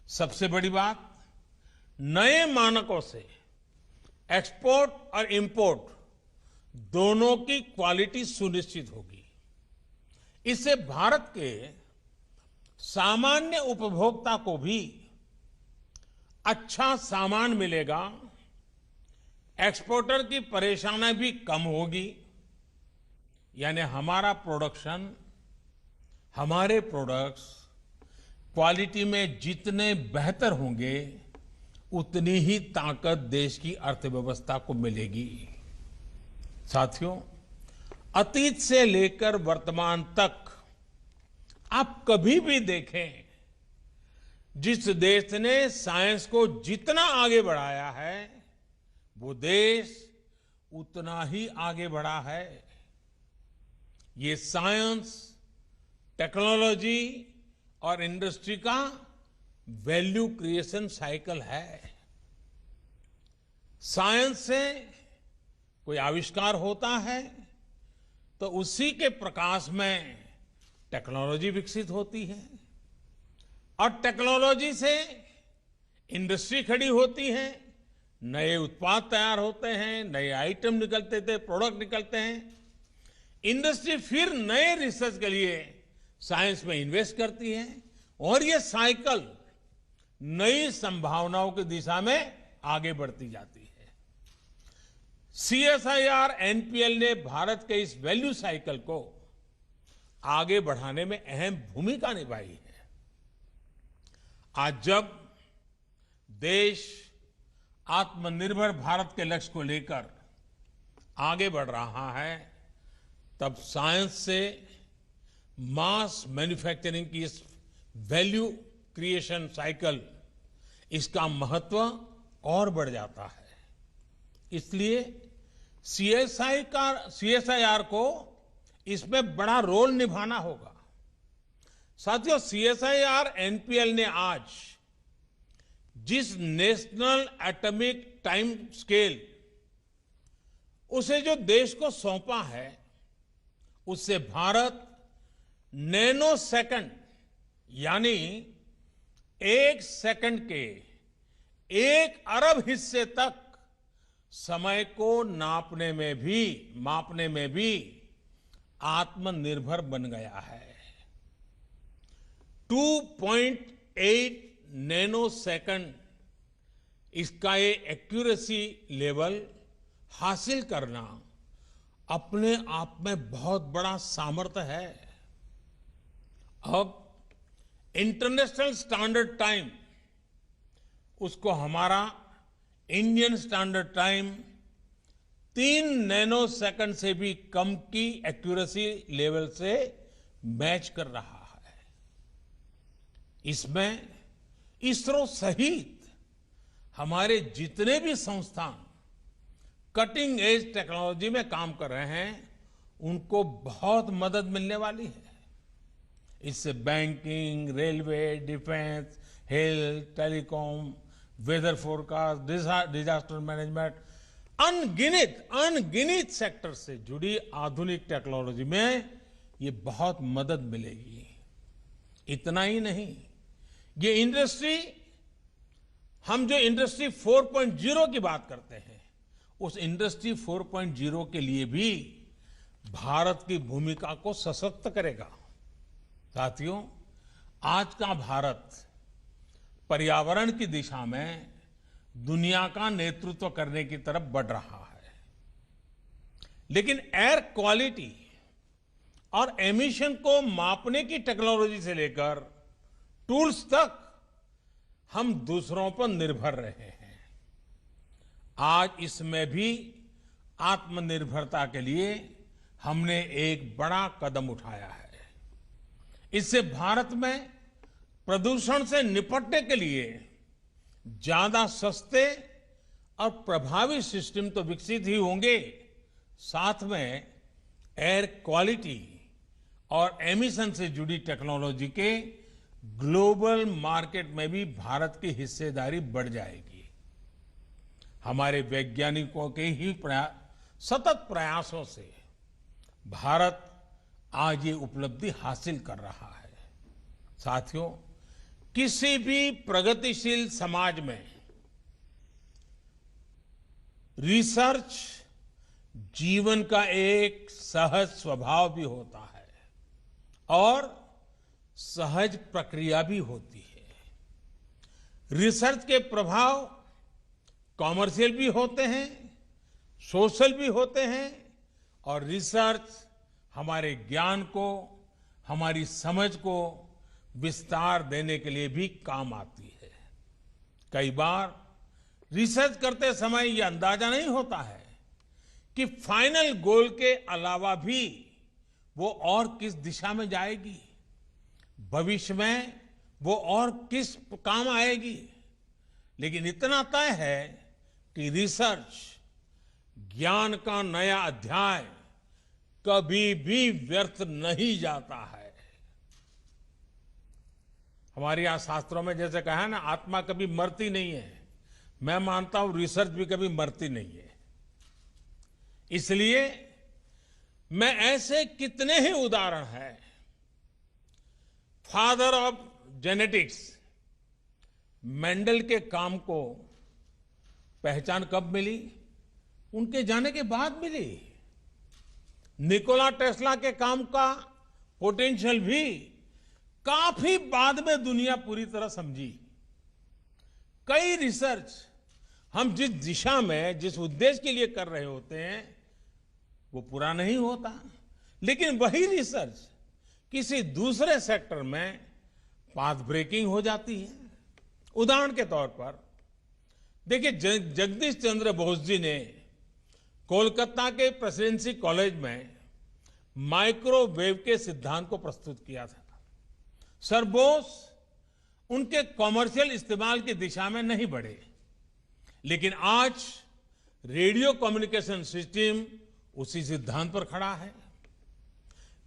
सबसे बड़ी बात, नए मानकों से एक्सपोर्ट और इंपोर्ट दोनों की क्वालिटी सुनिश्चित होगी। इससे भारत के सामान्य उपभोक्ता को भी अच्छा सामान मिलेगा, एक्सपोर्टर की परेशानी भी कम होगी। यानी हमारा प्रोडक्शन, हमारे प्रोडक्ट्स क्वालिटी में जितने बेहतर होंगे, उतनी ही ताकत देश की अर्थव्यवस्था को मिलेगी। साथियों, अतीत से लेकर वर्तमान तक आप कभी भी देखें, जिस देश ने साइंस को जितना आगे बढ़ाया है, वो देश उतना ही आगे बढ़ा है। ये साइंस, टेक्नोलॉजी और इंडस्ट्री का वैल्यू क्रिएशन साइकिल है। साइंस से कोई आविष्कार होता है तो उसी के प्रकाश में टेक्नोलॉजी विकसित होती है, और टेक्नोलॉजी से इंडस्ट्री खड़ी होती है, नए उत्पाद तैयार होते हैं, नए आइटम निकलते थे, प्रोडक्ट निकलते हैं। इंडस्ट्री फिर नए रिसर्च के लिए साइंस में इन्वेस्ट करती है, और ये साइकिल नई संभावनाओं की दिशा में आगे बढ़ती जाती है। सीएसआईआर एनपीएल ने भारत के इस वैल्यू साइकिल को आगे बढ़ाने में अहम भूमिका निभाई है। आज जब देश आत्मनिर्भर भारत के लक्ष्य को लेकर आगे बढ़ रहा है, तब साइंस से मास मैन्युफैक्चरिंग की इस वैल्यू क्रिएशन साइकिल, इसका महत्व और बढ़ जाता है। इसलिए सीएसआईआर को इसमें बड़ा रोल निभाना होगा। साथियों, सीएसआईआर एनपीएल ने आज जिस नेशनल एटॉमिक टाइम स्केल उसे जो देश को सौंपा है, उससे भारत नैनो सेकंड यानी 1 सेकंड के 1 अरब हिस्से तक समय को मापने में भी आत्मनिर्भर बन गया है। 2.8 नैनो सेकंड इसका ये एक्यूरेसी लेवल हासिल करना अपने आप में बहुत बड़ा सामर्थ्य है। अब इंटरनेशनल स्टैंडर्ड टाइम, उसको हमारा Indian standard time 3 nano second से भी कम की एक्यूरेसी लेवल से मैच कर रहा है। इसमें इसरो सहित हमारे जितने भी संस्थान कटिंग एज टेक्नोलॉजी में काम कर रहे हैं उनको बहुत मदद मिलने वाली है। इससे banking, railway, defence, health, telecom, weather forecast, disaster management, अनगिनत सेक्टर से जुड़ी आधुनिक टेक्नोलॉजी में ये बहुत मदद मिलेगी। इतना ही नहीं, ये इंडस्ट्री, हम जो इंडस्ट्री 4.0 की बात करते हैं, उस इंडस्ट्री 4.0 के लिए भी भारत की भूमिका को सशक्त करेगा। साथियों, आज का भारत पर्यावरण की दिशा में दुनिया का नेतृत्व करने की तरफ बढ़ रहा है, लेकिन एयर क्वालिटी और एमिशन को मापने की टेक्नोलॉजी से लेकर टूल्स तक हम दूसरों पर निर्भर रहे हैं। आज इसमें भी आत्मनिर्भरता के लिए हमने एक बड़ा कदम उठाया है। इससे भारत में प्रदूषण से निपटने के लिए ज्यादा सस्ते और प्रभावी सिस्टम तो विकसित ही होंगे, साथ में एयर क्वालिटी और एमिशन से जुड़ी टेक्नोलॉजी के ग्लोबल मार्केट में भी भारत की हिस्सेदारी बढ़ जाएगी। हमारे वैज्ञानिकों के ही सतत प्रयासों से भारत आज ये उपलब्धि हासिल कर रहा है। साथियों, किसी भी प्रगतिशील समाज में रिसर्च जीवन का एक सहज स्वभाव भी होता है और सहज प्रक्रिया भी होती है। रिसर्च के प्रभाव कॉमर्शियल भी होते हैं, सोशल भी होते हैं, और रिसर्च हमारे ज्ञान को, हमारी समझ को विस्तार देने के लिए भी काम आती है। कई बार रिसर्च करते समय यह अंदाजा नहीं होता है कि फाइनल गोल के अलावा भी वो और किस दिशा में जाएगी, भविष्य में वो और किस काम आएगी। लेकिन इतना तय है कि रिसर्च ज्ञान का नया अध्याय कभी भी व्यर्थ नहीं जाता है। हमारे यहां शास्त्रों में जैसे कहा है ना, आत्मा कभी मरती नहीं है। मैं मानता हूं रिसर्च भी कभी मरती नहीं है। इसलिए मैं ऐसे कितने ही उदाहरण हैं, फादर ऑफ जेनेटिक्स मेंडल के काम को पहचान कब मिली? उनके जाने के बाद मिली। निकोला टेस्ला के काम का पोटेंशियल भी काफी बाद में दुनिया पूरी तरह समझी। कई रिसर्च हम जिस दिशा में, जिस उद्देश्य के लिए कर रहे होते हैं वो पूरा नहीं होता, लेकिन वही रिसर्च किसी दूसरे सेक्टर में पाथ ब्रेकिंग हो जाती है। उदाहरण के तौर पर देखिए, जगदीश चंद्र बोस जी ने कोलकाता के प्रेसिडेंसी कॉलेज में माइक्रोवेव के सिद्धांत को प्रस्तुत किया था। सर बोस उनके कॉमर्शियल इस्तेमाल की दिशा में नहीं बढ़े, लेकिन आज रेडियो कम्युनिकेशन सिस्टम उसी सिद्धांत पर खड़ा है।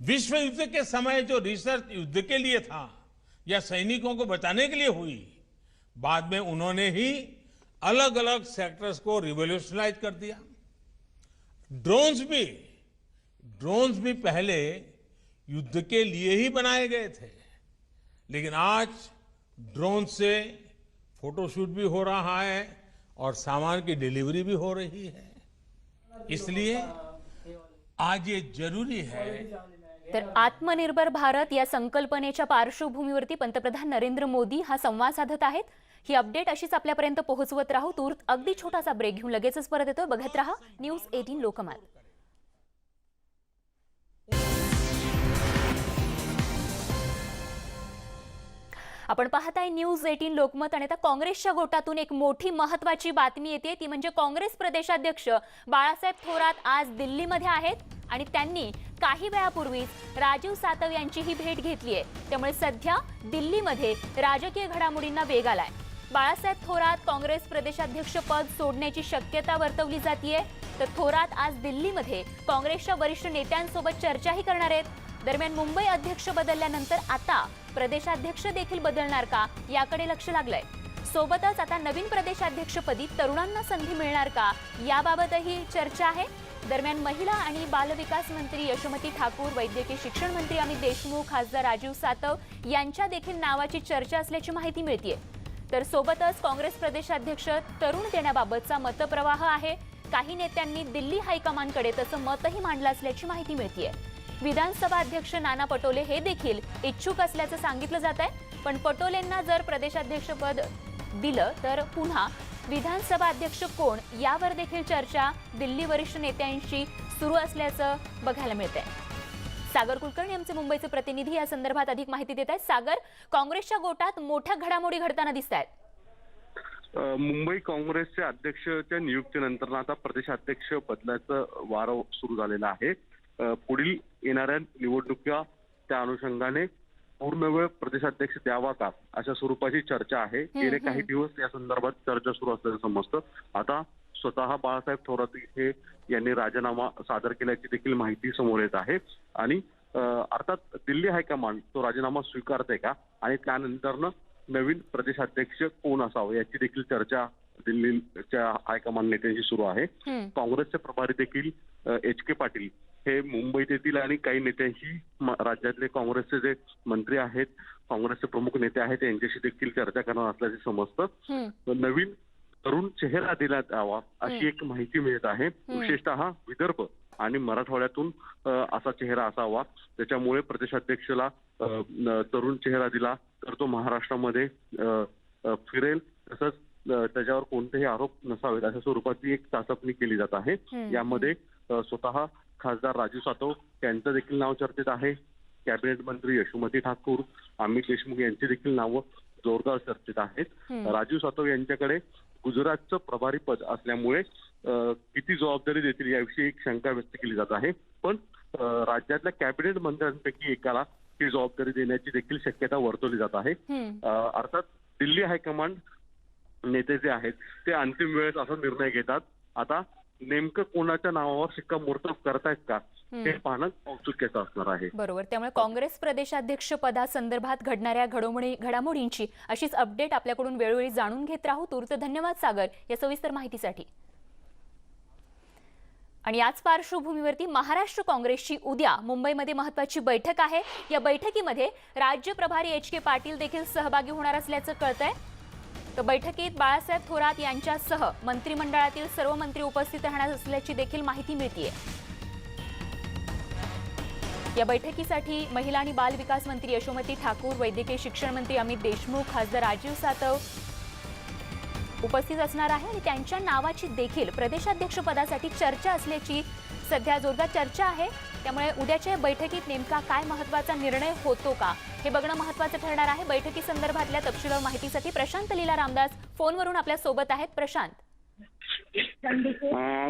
विश्व युद्ध के समय जो रिसर्च युद्ध के लिए था या सैनिकों को बचाने के लिए हुई, बाद में उन्होंने ही अलग अलग सेक्टर्स को रिवोल्यूशनाइज कर दिया। ड्रोन्स भी पहले युद्ध के लिए ही बनाए गए थे, लेकिन आज ड्रोन से फोटोशूट भी हो रहा है और सामान की डिलीवरी भी हो रही है। इसलिए आज ये जरूरी है। तर आत्मनिर्भर भारत या संकल्पनेच्या पार्श्वभूमीवरती पंतप्रधान नरेंद्र मोदी हा संवाद साधत आहेत। ही अपडेट अशीच आपल्यापर्यंत पोहोचवत राहू। तूर्त अगदी छोटासा ब्रेक घेऊन लगेचच परत येतोय। बघत रहा न्यूज 18 लोकमत। आपण पाहताय न्यूज 18 लोकमत आणि आता काँग्रेसच्या गोटातून एक मोठी महत्त्वाची बातमी येते ती म्हणजे काँग्रेस प्रदेशाध्यक्ष बाळासाहेब थोरात आज दिल्लीमध्ये आहेत आणि त्यांनी काही वेळापूर्वीच राजीव सातव यांची ही भेट घेतली आहे। त्यामुळे सध्या दिल्लीमध्ये राजकीय घडामोडींना वेग आलाय। बाळासाहेब थोरात काँग्रेस प्रदेशाध्यक्ष पद सोडण्याची शक्यता वर्तवली जातेय। तर थोरात आज दिल्लीमध्ये काँग्रेसच्या वरिष्ठ नेत्यांसोबत चर्चाही करणार आहेत। दरम्यान मुंबई अध्यक्ष बदलल्यानंतर आता प्रदेशाध्यक्ष देखील बदलणार का याकडे लक्ष लागलंय। सोबतच आता नवीन प्रदेशाध्यक्षपदी तरुणांना संधी मिळणार का याबाबतही चर्चा आहे। दरम्यान महिला आणि बालविकास मंत्री यशोमती ठाकूर, वैद्यकीय शिक्षण मंत्री अमित देशमुख, खासदार राजीव सातव यांच्या देखील नावाची चर्चा असल्याची माहिती मिळतेय। तर सोबतच काँग्रेस प्रदेशाध्यक्ष तरुण देण्याबाबतचा मतप्रवाह आहे। काही नेत्यांनी दिल्ली हायकमांडकडे तसं मतही मांडलं असल्याची माहिती मिळतेय। विधानसभा अध्यक्ष नाना पटोले हे देखील इच्छुक असल्याचं सांगितलं जात आहे। पण पटोलेंना जर प्रदेशाध्यक्षपद दिलं तर पुन्हा विधानसभा अध्यक्ष कोण यावर देखील चर्चा दिल्ली वरिष्ठ नेत्यांशी सुरू असल्याचं बघायला मिळतंय। सागर कुलकर्णी आमचे मुंबईचे प्रतिनिधी या संदर्भात अधिक माहिती देत आहेत। सागर, काँग्रेसच्या गोटात मोठ्या घडामोडी घडताना दिसत आहेत। मुंबई काँग्रेसच्या अध्यक्षाच्या नियुक्तीनंतर आता प्रदेशाध्यक्ष बदलाचं वारं सुरू झालेलं आहे। पुढील येणाऱ्या निवडणुका त्या अनुषंगाने पूर्ण वेळ प्रदेशाध्यक्ष द्यावा का अशा स्वरूपाची चर्चा आहे। गेले काही दिवस या संदर्भात चर्चा सुरू असल्याचं समजतं। आता स्वतः बाळासाहेब थोरात हे यांनी राजीनामा सादर केल्याची देखील माहिती समोर येत आहे आणि अर्थात दिल्ली हायकमांड तो राजीनामा स्वीकारते का आणि त्यानंतरनं नवीन प्रदेशाध्यक्ष कोण असावं याची देखील चर्चा दिल्लीच्या हायकमांड नेत्यांशी सुरू आहे। काँग्रेसचे प्रभारी देखील HK पाटील हे मुंबईत येतील आणि काही नेत्यांशी राज्यातले काँग्रेसचे जे मंत्री आहेत, काँग्रेसचे प्रमुख नेते आहेत यांच्याशी देखील चर्चा करणार असल्याचे समजतं। नवीन तरुण चेहरा देण्यात यावा अशी एक माहिती मिळत आहे। विशेषतः विदर्भ आणि मराठवाड्यातून असा चेहरा असावा त्याच्यामुळे प्रदेशाध्यक्षाला तरुण चेहरा दिला तर तो महाराष्ट्रामध्ये फिरेल, तसंच त्याच्यावर कोणतेही आरोप नसावेत अशा स्वरूपाची एक चाचपणी केली जात आहे। यामध्ये स्वतः खासदार राजीव सातव यांचं देखील नाव चर्चेत आहे। कॅबिनेट मंत्री यशोमती ठाकूर, अमित देशमुख यांची देखील नावं जोरदार चर्चेत आहेत। राजीव सातव यांच्याकडे गुजरातचं प्रभारी पद असल्यामुळे किती जबाबदारी देतील याविषयी एक शंका व्यक्त केली जात आहे। पण राज्यातल्या कॅबिनेट मंत्र्यांपैकी एकाला ही जबाबदारी देण्याची देखील शक्यता वर्तवली जात आहे। अर्थात दिल्ली हायकमांड नेते जे आहेत ते अंतिम वेळेस असा निर्णय घेतात। आता नेमकं कोणाच्या नावावर शिक्कामोर्तब करतायत का हे पाहणं औत्सुक्याचं असणार आहे। बरोबर, त्यामुळे काँग्रेस प्रदेशाध्यक्ष पदासंदर्भात घडणाऱ्या घडामोडींची अशीच अपडेट आपल्याकडून वेळोवेळी जाणून घेत राहू। तूर्त धन्यवाद सागर या सविस्तर माहितीसाठी। आणि याच पार्श्वभूमीवरती महाराष्ट्र काँग्रेसची उद्या मुंबईमध्ये महत्त्वाची बैठक आहे। या बैठकीमध्ये राज्य प्रभारी HK पाटील देखील सहभागी होणार असल्याचं कळतंय। तर बैठकीत बाळासाहेब थोरात यांच्यासह मंत्रिमंडळातील सर्व मंत्री उपस्थित राहणार असल्याची देखील माहिती मिळतेय। या बैठकीसाठी महिला आणि बाल विकास मंत्री यशोमती ठाकूर, वैद्यकीय शिक्षण मंत्री अमित देशमुख, खासदार राजीव सातव उपस्थित असणार आहे आणि त्यांच्या नावाची देखील प्रदेशाध्यक्ष पदासाठी चर्चा असल्याची सध्या जोरदार चर्चा आहे। त्यामुळे उद्याच्या बैठकीत नेमका काय महत्त्वाचा निर्णय होतो का हे बघणं महत्त्वाचं ठरणार आहे। बैठकी संदर्भातल्या तपशीलवार माहितीसाठी प्रशांत लीला रामदास फोनवरून आपल्या सोबत आहेत। प्रशांत,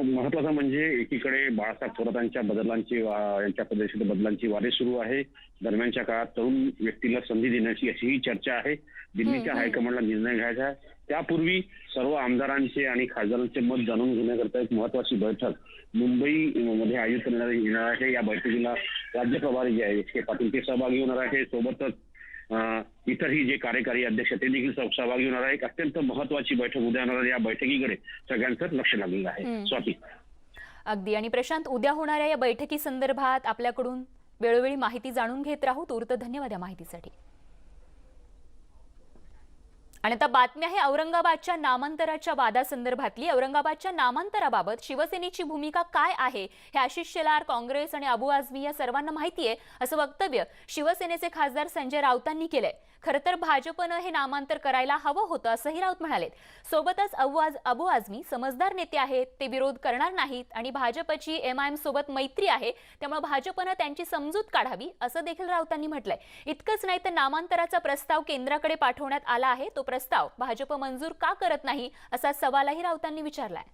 महत्वाचं म्हणजे एकीकडे बाळासाहेब थोरातांच्या यांच्या प्रदेशातील बदलांची वारी सुरू आहे। दरम्यानच्या काळात तरुण व्यक्तीला संधी देण्याची अशीही चर्चा आहे। दिल्लीच्या हायकमांडला निर्णय घ्यायचा आहे। त्यापूर्वी सर्व आमदारांचे आणि खासदारांचे मत जाणून घेण्याकरता एक महत्वाची बैठक मुंबईमध्ये आयोजित करण्यात येणार आहे। या बैठकीला राज्य प्रभारी जे आहे HK पाटील ते सहभागी होणार आहे। सोबतच इतरही जे कार्यकारी अध्यक्ष ते देखील सहभागी होणार आहे। एक अत्यंत महत्वाची बैठक उद्या होणार। या बैठकीकडे सगळ्यांचं लक्ष लागलेलं आहे। स्वाती, अगदी। आणि प्रशांत, उद्या होणाऱ्या या बैठकी संदर्भात आपल्याकडून वेळोवेळी माहिती जाणून घेत राहू। तूर्त धन्यवाद या माहितीसाठी। आणि आता बातमी आहे औरंगाबादच्या नामांतराच्या वादासंदर्भातली। औरंगाबादच्या नामांतराबाबत शिवसेनेची भूमिका काय आहे हे आशिष शेलार, काँग्रेस आणि अबू आझमी या सर्वांना माहिती आहे असं वक्तव्य शिवसेनेचे खासदार संजय राऊतांनी केलंय। खरं तर भाजपनं हे नामांतर करायला हवं होतं असंही राऊत म्हणाले. सोबतच अबू आझमी समजदार नेते आहेत, ते विरोध करणार नाहीत आणि भाजपची MIM सोबत मैत्री आहे, त्यामुळे भाजपनं त्यांची समजूत काढावी असं देखील राऊतांनी म्हटलंय. इतकंच नाही तर नामांतराचा प्रस्ताव केंद्राकडे पाठवण्यात आला आहे, तो प्रस्ताव भाजप मंजूर का करत नाही असा सवालही राऊतांनी विचारलाय.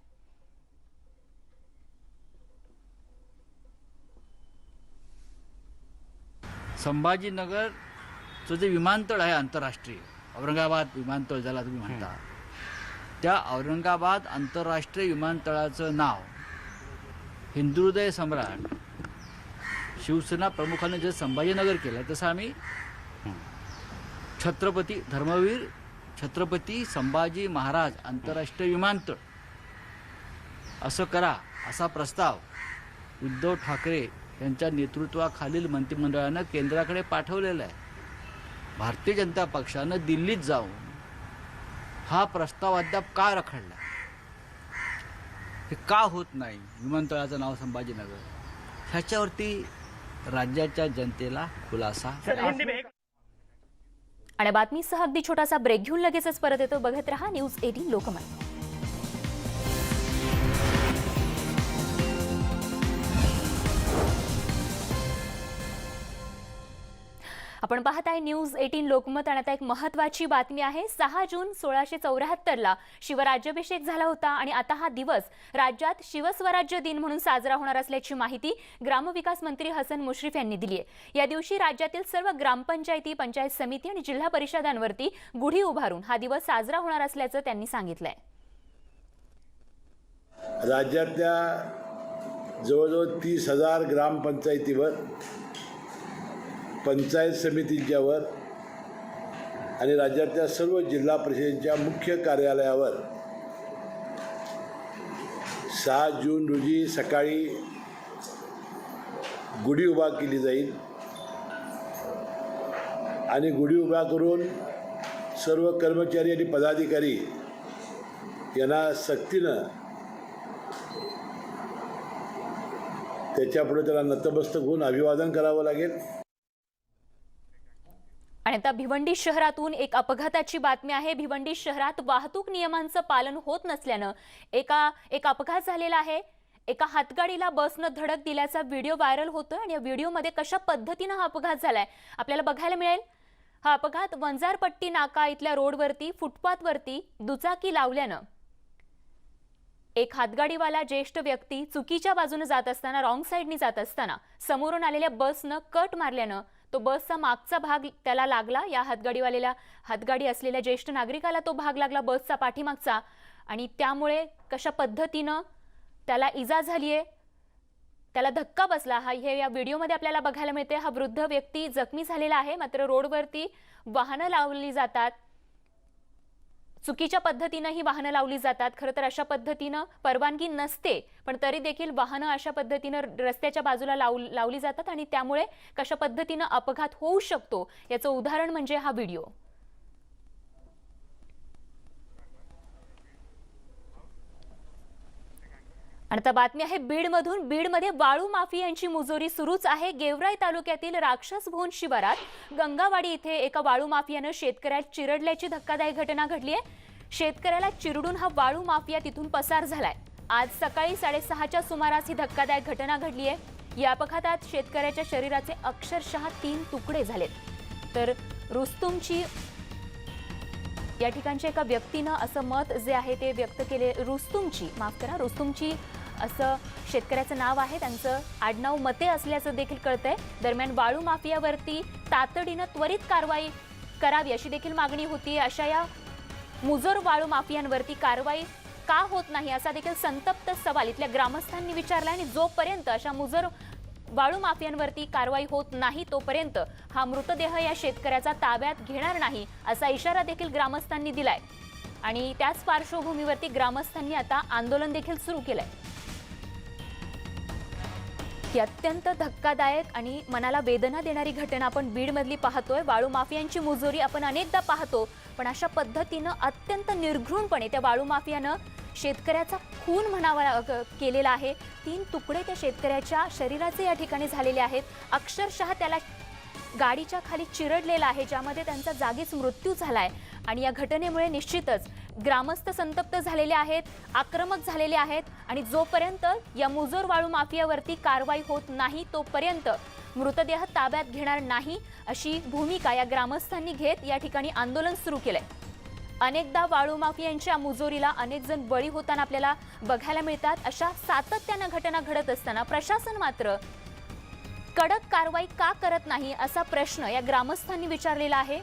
संभाजीनगरचं जे विमानतळ आहे आंतरराष्ट्रीय, औरंगाबाद विमानतळ ज्याला तुम्ही म्हणता, त्या औरंगाबाद आंतरराष्ट्रीय विमानतळाचं नाव हिंदुहृदय सम्राट शिवसेना प्रमुखाने जे संभाजीनगर केलं तसं आम्ही धर्मवीर छत्रपती संभाजी महाराज आंतरराष्ट्रीय विमानतळ असं करा असा प्रस्ताव उद्धव ठाकरे यांच्या नेतृत्वाखालील मंत्रिमंडळानं केंद्राकडे पाठवलेला आहे. भारतीय जनता पक्षानं दिल्लीत जाऊन हा प्रस्ताव अद्याप का रखडला, हे का होत नाही, विमानतळाचं नाव संभाजीनगर, ह्याच्यावरती राज्याच्या जनतेला खुलासा. आणि बातमीसह अगदी छोटासा ब्रेक घेऊन लगेचच परत येतो. बघत रहा न्यूज 18 लोकमत. आपण पाहत आहे न्यूज 18 लोकमत आणि आता एक महत्त्वाची बातमी आहे. 6 जून 1674 शिवराज्याभिषेक झाला होता आणि आता हा दिवस राज्यात शिवस्वराज्य दिन म्हणून साजरा होणार असल्याची माहिती ग्रामविकास मंत्री हसन मुश्रीफ यांनी दिली आहे. या दिवशी राज्यातील सर्व ग्रामपंचायती, पंचायत समिती आणि जिल्हा परिषदांवरती गुढी उभारून हा दिवस साजरा होणार असल्याचं त्यांनी सांगितलंय. राज्यातल्या जवळजवळ 30,000 ग्रामपंचायतीवर, पंचायत समितींच्यावर आणि राज्यातल्या सर्व जिल्हा परिषदेच्या मुख्य कार्यालयावर 6 जून रोजी सकाळी गुढी उभा केली जाईल आणि गुढी उभा करून सर्व कर्मचारी आणि पदाधिकारी यांना सक्तीनं त्याच्यापुढे त्याला नतमस्तक होऊन अभिवादन करावं लागेल. आणि आता भिवंडी शहरातून एक अपघाताची बातमी आहे. भिवंडी शहरात वाहतूक नियमांचं पालन होत नसल्यानं एक अपघात झालेला आहे. एका हातगाडीला बसनं धडक दिल्याचा व्हिडिओ व्हायरल होतोय आणि या व्हिडिओमध्ये कशा पद्धतीनं हा अपघात झालाय आपल्याला बघायला मिळेल. हा अपघात वंजारपट्टी नाका इथल्या रोडवरती फुटपाथवरती दुचाकी लावल्यानं एक हातगाडीवाला ज्येष्ठ व्यक्ती चुकीच्या बाजूने जात असताना, रॉंग साईडनी जात असताना समोरून आलेल्या बसनं कट मारल्यानं तो बसचा मागचा भाग त्याला लागला. या हातगाडी असलेल्या ज्येष्ठ नागरिकाला तो भाग लागला बसचा पाठीमागचा आणि त्यामुळे कशा पद्धतीनं त्याला इजा झालीये, त्याला धक्का बसला. हे या व्हिडिओमध्ये आपल्याला बघायला मिळते. हा वृद्ध व्यक्ती जखमी झालेला आहे. मात्र रोडवरती वाहनं लावली जातात, चुकीच्या पद्धतीनं ही वाहनं लावली जातात. खरं तर अशा पद्धतीनं परवानगी नसते, पण तरी देखील वाहनं अशा पद्धतीनं रस्त्याच्या बाजूला लावली जातात आणि त्यामुळे कशा पद्धतीनं अपघात होऊ शकतो याचं उदाहरण म्हणजे हा व्हिडिओ. आणि आता बातमी आहे बीडमधून. बीडमध्ये वाळू माफियांची मुजोरी सुरूच आहे. गेवराई तालुक्यातील राक्षसभोन शिवारात गंगावाडी इथे एका वाळू माफियानं शेतकऱ्याला चिरडल्याची धक्कादायक घटना घडली आहे. शेतकऱ्याला चिरडून हा वाळू माफिया तिथून पसार झालाय. आज सकाळी 6:30च्या सुमारास ही धक्कादायक घटना घडली आहे. या अपघातात शेतकऱ्याच्या शरीराचे अक्षरशः 3 तुकडे झालेत. तर रुस्तुमची या ठिकाणच्या एका व्यक्तीनं असं मत जे आहे ते व्यक्त केले. रुस्तुमची असं शेतकऱ्याचं नाव आहे, त्यांचं आडनाव मते असल्याचं देखील कळतंय. दरम्यान वाळू माफियावरती तातडीनं त्वरित कारवाई करावी अशी देखील मागणी होती. अशा या मुजोर वाळू माफियांवरती कारवाई का होत नाही असा देखील संतप्त सवाल इथल्या ग्रामस्थांनी विचारला आणि जोपर्यंत अशा मुजोर वाळू माफियांवरती कारवाई होत नाही तोपर्यंत हा मृतदेह या शेतकऱ्याचा ताब्यात घेणार नाही असा इशारा देखील ग्रामस्थांनी दिलाय. आणि त्याच पार्श्वभूमीवरती ग्रामस्थांनी आता आंदोलन देखील सुरू केलंय. ही अत्यंत धक्कादायक आणि मनाला वेदना देणारी घटना आपण बीडमधली पाहतोय. वाळू माफियांची मुजोरी आपण अनेकदा पाहतो, पण अशा पद्धतीनं अत्यंत निर्घृणपणे त्या वाळू माफियानं शेतकऱ्याचा खून म्हणावा केलेला आहे. 3 तुकडे त्या शेतकऱ्याच्या शरीराचे या ठिकाणी झालेले आहेत. अक्षरशः त्याला गाडीच्या खाली चिरडलेला आहे, ज्यामध्ये त्यांचा जागीच मृत्यू झालाय। आणि या घटनेमुळे निश्चितच ग्रामस्थ संतप्त झालेले आहेत, आक्रमक झालेले आहेत आणि जोपर्यंत या मुजोर वाळू माफियावरती कारवाई होत नाही तोपर्यंत मृतदेह ताब्यात घेणार नाही अशी भूमिका या ग्रामस्थांनी घेत या ठिकाणी आंदोलन सुरू केलंय। अनेकदा वाळू माफियांच्या मुजोरीला अनेक जण बळी होताना आपल्याला बघायला मिळतात। अशा सातत्यानं घटना घडत असताना प्रशासन मात्र कडक कारवाई का करत नाही असा प्रश्न या ग्रामस्थांनी विचारलेला आहे।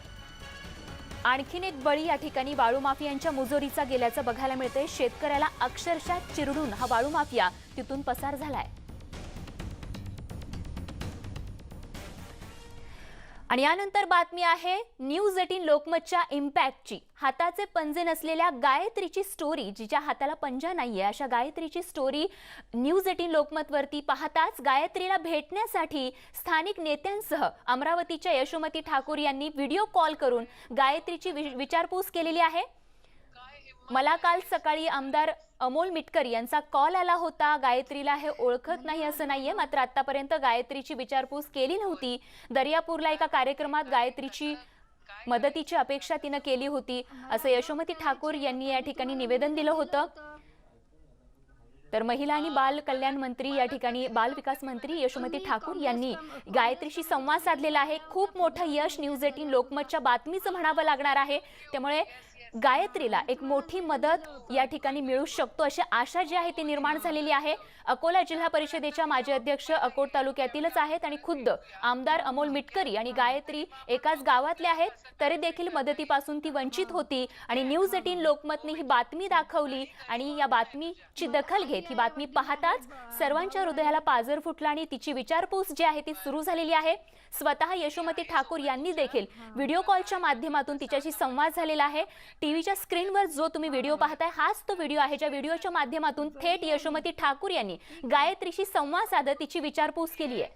आणखीन एक बळी या ठिकाणी वाळू माफियांच्या मुजोरीचा गेल्याचं बघायला मिळतंय। शेतकऱ्याला अक्षरशः चिरडून हा वाळू माफिया तिथून पसार झालाय। आणि यानंतर बातमी आहे न्यूज 18 लोकमतच्या इम्पॅक्टची। हाताचे पंजे नसलेल्या गायत्रीची स्टोरी, जिच्या हाताला पंजा नाहीये अशा गायत्रीची स्टोरी न्यूज 18 लोकमतवरती पाहताच गायत्रीला भेटण्यासाठी स्थानिक नेत्यांसह अमरावतीच्या यशोमती ठाकूर यांनी व्हिडिओ कॉल करून गायत्रीची विचारपूस केलेली आहे। मला काल सकाळी आमदार अमोल मिटकर यांचा कॉल आला होता। गायत्रीला हे ओळखत नाही असं नाहीये, मात्र आतापर्यंत गायत्रीची विचारपूस केली नव्हती। दर्यापूरला एका कार्यक्रमात गायत्रीची मदतीची अपेक्षा तिनं केली होती असं यशोमती ठाकूर यांनी या ठिकाणी निवेदन दिलं होतं। तर महिला आणि बाल कल्याण मंत्री या ठिकाणी बाल विकास मंत्री यशोमती ठाकूर यांनी गायत्रीशी संवाद साधलेला आहे। खूप मोठं यश न्यूज 18 लोकमतच्या बातमीचं म्हणावं लागणार आहे। त्यामुळे गायत्रीला एक मोठी मदत या ठिकाणी मिळू शकतो अशी आशा जी आहे ती निर्माण झालेली आहे। अकोला जिल्हा परिषदेच्या माजी अध्यक्ष अकोट तालुक्यातीलच आहेत आणि खुद्द आमदार अमोल मिटकरी आणि गायत्री एकाच गावातले आहेत, तरी देखील मदतीपासून ती वंचित होती आणि न्यूज 18 लोकमतने ही बातमी दाखवली आणि या बातमीची दखल घेत ही बातमी पाहताच सर्वांच्या हृदयाला पाझर फुटला आणि तिची विचारपूस जी आहे ती सुरू झालेली आहे। स्वतः यशोमती ठाकूर यांनी देखील व्हिडिओ कॉलच्या माध्यमातून तिच्याशी संवाद झालेला आहे। टीव्हीच्या स्क्रीनवर जो तुम्ही व्हिडिओ पाहताय हाच तो व्हिडिओ आहे, ज्या व्हिडिओच्या माध्यमातून थेट यशोमती ठाकूर यांनी गायत्रीशी संवाद साधत तिची विचारपूस केली आहे।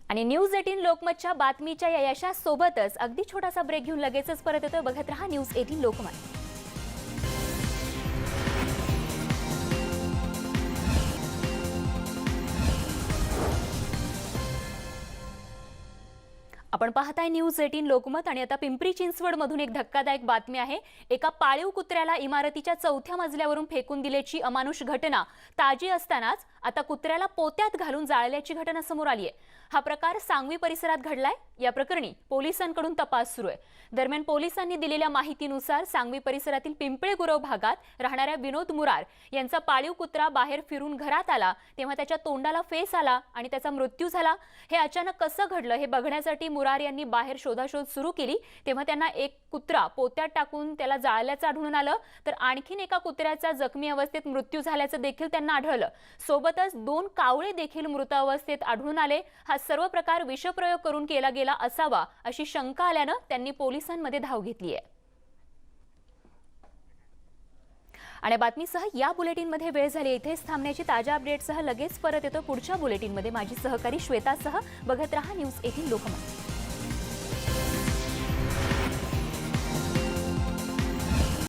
आणि न्यूज 18 लोकमतच्या बातमीच्या या यशासोबतच अगदी छोटासा ब्रेक घेऊन लगेचच परत येतो। बघत रहा न्यूज 18 लोकमत। आपण पाहताय न्यूज 18 लोकमत आणि आता पिंपरी चिंचवड मधून एक धक्कादायक बातमी आहे। एका पाळीव कुत्र्याला इमारतीच्या 4थ्या मजल्यावरून फेकून दिल्याची अमानुष घटना ताजी असतानाच आता कुत्र्याला पोत्यात घालून जाळल्याची घटना समोर आली आहे। हा प्रकार सांगवी परिसरात घडलाय। या प्रकरणी पोलिसांकडून तपास सुरू आहे। दरम्यान पोलिसांनी दिलेल्या माहितीनुसार सांगवी परिसरातील पिंपळे गुरव भागात राहणाऱ्या विनोद मुरार यांचा पाळीव कुत्रा बाहेर फिरून घरात आला तेव्हा त्याच्या तोंडाला फेस आला आणि त्याचा मृत्यू झाला। हे अचानक कसं घडलं हे बघण्यासाठी मुरार यांनी बाहेर शोधाशोध सुरू केली तेव्हा त्यांना एक कुत्रा पोत्यात टाकून त्याला जाळल्याचं आढळून आलं, तर आणखीन एका कुत्र्याचा जखमी अवस्थेत मृत्यू झाल्याचं देखील त्यांना आढळलं। सोबतच 2 कावळे देखील मृत अवस्थेत आढळून आले। हा सर्व प्रकार विषप्रयोग करून केला गेला असावा अशी शंका आल्यानं त्यांनी पोलिसांमध्ये धाव घेतली आहे। आणि बातमीसह या बुलेटिनमध्ये वेळ झाली इथेच थांबण्याची। ताज्या अपडेटसह लगेच परत येतो पुढच्या बुलेटिनमध्ये माझी सहकारी श्वेतासह। बघत रहा न्यूज 18 लोकमत।